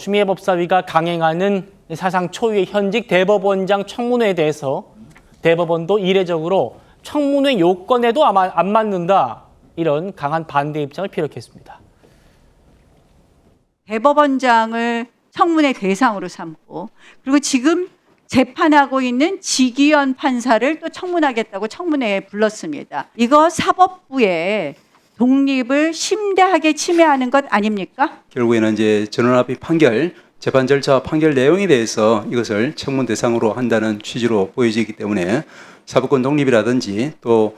추미애 법사위가 강행하는 사상 초유의 현직 대법원장 청문회에 대해서 대법원도 이례적으로 청문회 요건에도 아마 안 맞는다, 이런 강한 반대 입장을 피력했습니다. 대법원장을 청문회 대상으로 삼고, 그리고 지금 재판하고 있는 지기현 판사를 또 청문하겠다고 청문회에 불렀습니다. 이거 사법부의 독립을 심대하게 침해하는 것 아닙니까? 결국에는 이제 전원합의 판결, 재판 절차와 판결 내용에 대해서 이것을 청문 대상으로 한다는 취지로 보여지기 때문에 사법권 독립이라든지 또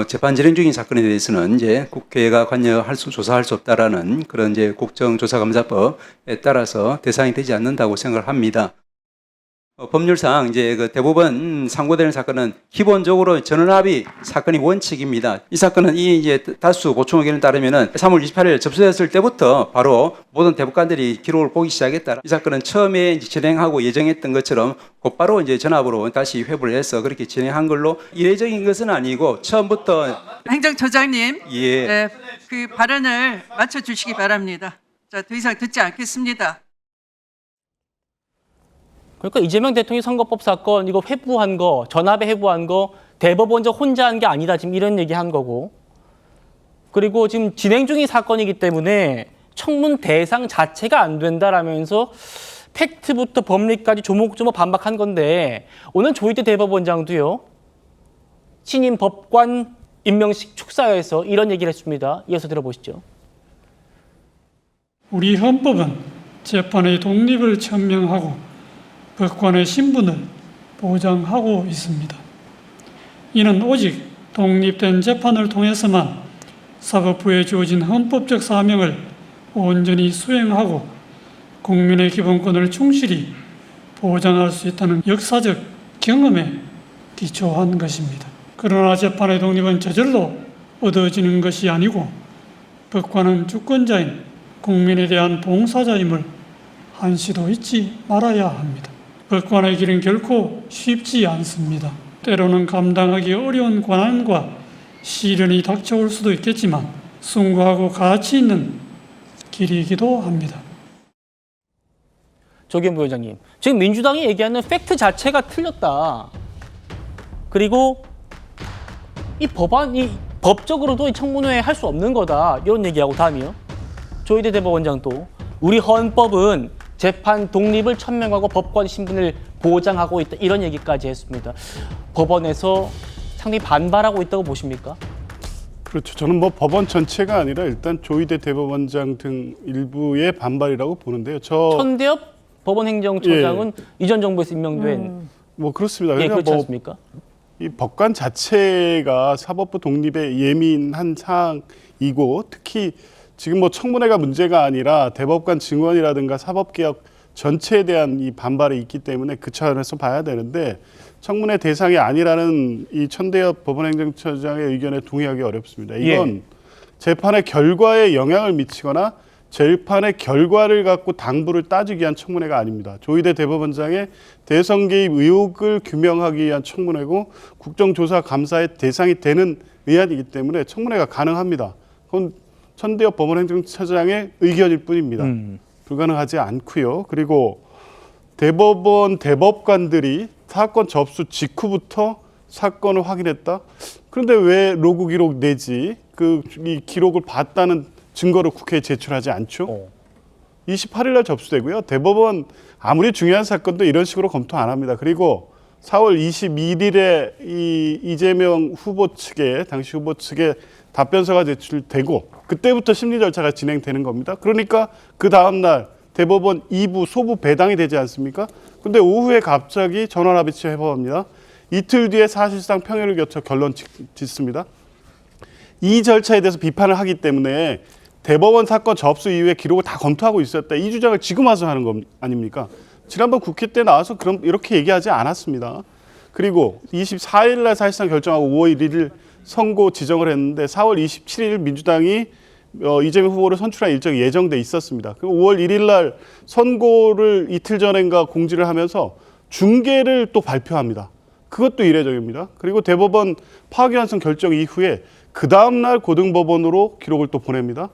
재판 진행 중인 사건에 대해서는 이제 국회가 조사할 수 없다라는 그런 이제 국정조사감사법에 따라서 대상이 되지 않는다고 생각을 합니다. 법률상 이제 그 대법원 상고되는 사건은 기본적으로 전원합의 사건이 원칙입니다. 이 사건은 이 이제 다수 보충 의견에 따르면은 3월 28일 접수됐을 때부터 바로 모든 대법관들이 기록을 보기 시작했다. 이 사건은 처음에 이제 진행하고 예정했던 것처럼 곧바로 이제 전압으로 다시 회부를 해서 그렇게 진행한 걸로 이례적인 것은 아니고 처음부터. 행정처장님, 예. 네, 그 발언을 마쳐주시기 바랍니다. 자, 더 이상 듣지 않겠습니다. 그러니까 이재명 대통령 선거법 사건 이거 회부한 거, 전압에 회부한 거 대법원장 혼자 한 게 아니다, 지금 이런 얘기한 거고, 그리고 지금 진행 중인 사건이기 때문에 청문 대상 자체가 안 된다라면서 팩트부터 법리까지 조목조목 반박한 건데, 오늘 조희대 대법원장도요, 신임 법관 임명식 축사에서 이런 얘기를 했습니다. 이어서 들어보시죠. 우리 헌법은 재판의 독립을 천명하고 법관의 신분을 보장하고 있습니다. 이는 오직 독립된 재판을 통해서만 사법부에 주어진 헌법적 사명을 온전히 수행하고 국민의 기본권을 충실히 보장할 수 있다는 역사적 경험에 기초한 것입니다. 그러나 재판의 독립은 저절로 얻어지는 것이 아니고 법관은 주권자인 국민에 대한 봉사자임을 한시도 잊지 말아야 합니다. 법관의 길은 결코 쉽지 않습니다. 때로는 감당하기 어려운 고난과 시련이 닥쳐올 수도 있겠지만 숭고하고 가치 있는 길이기도 합니다. 조기현 부위원장님, 지금 민주당이 얘기하는 팩트 자체가 틀렸다. 그리고 이 법안이 법적으로도 청문회 할 수 없는 거다, 이런 얘기하고, 다음이요, 조희대 대법원장도 우리 헌법은 재판 독립을 천명하고 법관 신분을 보장하고 있다, 이런 얘기까지 했습니다. 법원에서 상당히 반발하고 있다고 보십니까? 그렇죠. 저는 뭐 법원 전체가 아니라 일단 조희대 대법원장 등 일부의 반발이라고 보는데요. 천대엽 법원행정처장은 이전 정부에서 임명된 뭐 그렇습니다. 그렇지 그러니까 뭐 않습니까? 이 법관 자체가 사법부 독립에 예민한 사항이고, 특히 지금 뭐 청문회가 문제가 아니라 대법관 증언이라든가 사법개혁 전체에 대한 이 반발이 있기 때문에 그 차원에서 봐야 되는데, 청문회 대상이 아니라는 이 천대엽 법원행정처장의 의견에 동의하기 어렵습니다. 이건 재판의 결과에 영향을 미치거나 재판의 결과를 갖고 당부를 따지기 위한 청문회가 아닙니다. 조희대 대법원장의 대선 개입 의혹을 규명하기 위한 청문회고 국정조사 감사의 대상이 되는 의안이기 때문에 청문회가 가능합니다. 그건 천대엽 법원행정처장의 의견일 뿐입니다. 불가능하지 않고요. 그리고 대법원 대법관들이 사건 접수 직후부터 사건을 확인했다. 그런데 왜 로그 기록 내지 이 기록을 봤다는 증거를 국회에 제출하지 않죠? 28일 날 접수되고요. 대법원 아무리 중요한 사건도 이런 식으로 검토 안 합니다. 그리고 4월 21일에 이 이재명 후보 측에, 당시 후보 측에 답변서가 제출되고 그때부터 심리 절차가 진행되는 겁니다. 그러니까 그 다음 날 대법원 2부 소부 배당이 되지 않습니까? 근데 오후에 갑자기 전원합의체 회부합니다. 이틀 뒤에 사실상 평일을 거쳐 결론 짓습니다. 이 절차에 대해서 비판을 하기 때문에 대법원 사건 접수 이후에 기록을 다 검토하고 있었다, 이 주장을 지금 와서 하는 거 아닙니까? 지난번 국회 때 나와서 그럼 이렇게 얘기하지 않았습니다. 그리고 24일 날 사실상 결정하고 5월 1일 선고 지정을 했는데 4월 27일 민주당이 이재명 후보를 선출할 일정이 예정돼 있었습니다. 그리고 5월 1일 날 선고를 이틀 전인가 공지를 하면서 중계를 또 발표합니다. 그것도 이례적입니다. 그리고 대법원 파기환송 결정 이후에 그 다음 날 고등법원으로 기록을 또 보냅니다.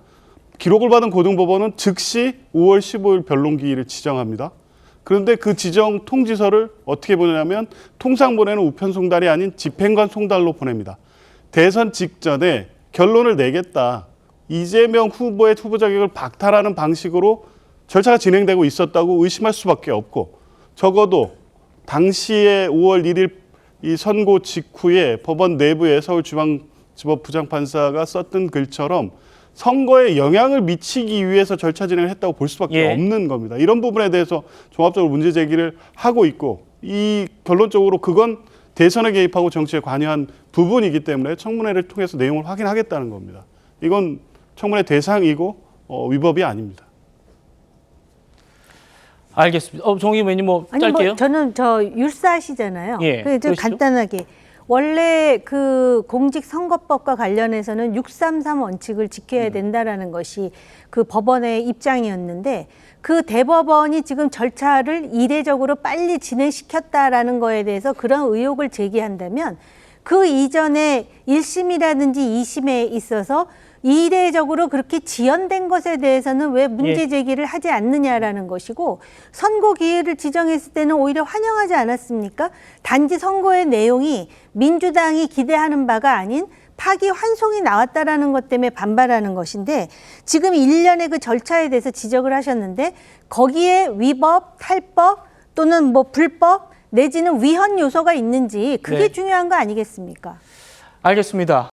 기록을 받은 고등법원은 즉시 5월 15일 변론기일을 지정합니다. 그런데 그 지정 통지서를 어떻게 보내냐면 통상 보내는 우편 송달이 아닌 집행관 송달로 보냅니다. 대선 직전에 결론을 내겠다. 이재명 후보의 후보 자격을 박탈하는 방식으로 절차가 진행되고 있었다고 의심할 수밖에 없고, 적어도 당시에 5월 1일 이 선고 직후에 법원 내부에 서울중앙지법 부장판사가 썼던 글처럼 선거에 영향을 미치기 위해서 절차 진행을 했다고 볼 수밖에 예. 없는 겁니다. 이런 부분에 대해서 종합적으로 문제 제기를 하고 있고, 이 결론적으로 그건 대선에 개입하고 정치에 관여한 부분이기 때문에 청문회를 통해서 내용을 확인하겠다는 겁니다. 이건 청문회 대상이고 위법이 아닙니다. 알겠습니다. 정 의원님 뭐 아니 짧게요. 뭐 저는 저 율사시잖아요. 예, 좀 그러시죠. 간단하게 원래 그 공직선거법과 관련해서는 633 원칙을 지켜야 된다라는 것이 그 법원의 입장이었는데, 그 대법원이 지금 절차를 이례적으로 빨리 진행시켰다라는 거에 대해서 그런 의혹을 제기한다면 그 이전에 1심이라든지 2심에 있어서 이례적으로 그렇게 지연된 것에 대해서는 왜 문제 제기를 하지 않느냐라는 것이고, 선고 기일을 지정했을 때는 오히려 환영하지 않았습니까? 단지 선거의 내용이 민주당이 기대하는 바가 아닌 파기환송이 나왔다라는 것 때문에 반발하는 것인데, 지금 일련의 그 절차에 대해서 지적을 하셨는데 거기에 위법, 탈법 또는 뭐 불법 내지는 위헌 요소가 있는지 그게 네. 중요한 거 아니겠습니까? 알겠습니다.